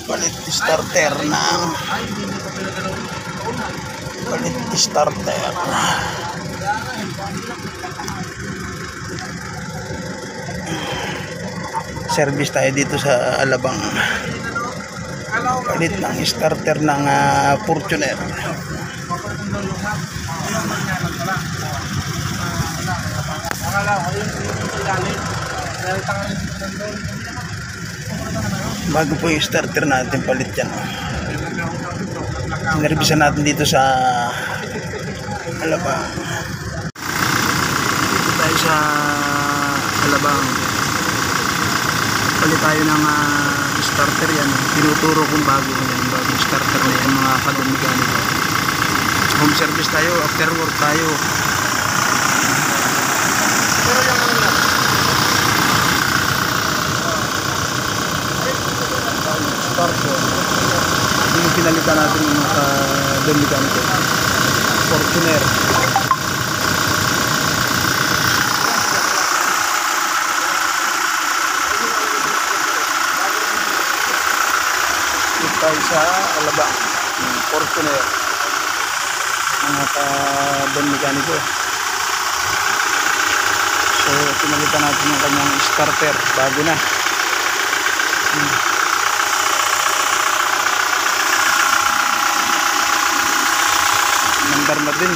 Palit starter ng service tayo dito sa Alabang. Palit ng starter ng Fortuner. Bago po yung starter natin, palit yan. Nervisan natin dito sa Alabang. Dito tayo sa Alabang. Palit tayo ng starter yan. Tinuturo kung bagong starter na yan, mga kadomekaniko. Home service tayo, after work tayo. Starter. Yung pinalitan natin yung mga kadomekaniko. Fortuner. Tayo sa Alabang, Fortuner, mga ka-mekaniko. So pinalitan natin yung kanyang starter, bago na. Mandar na din.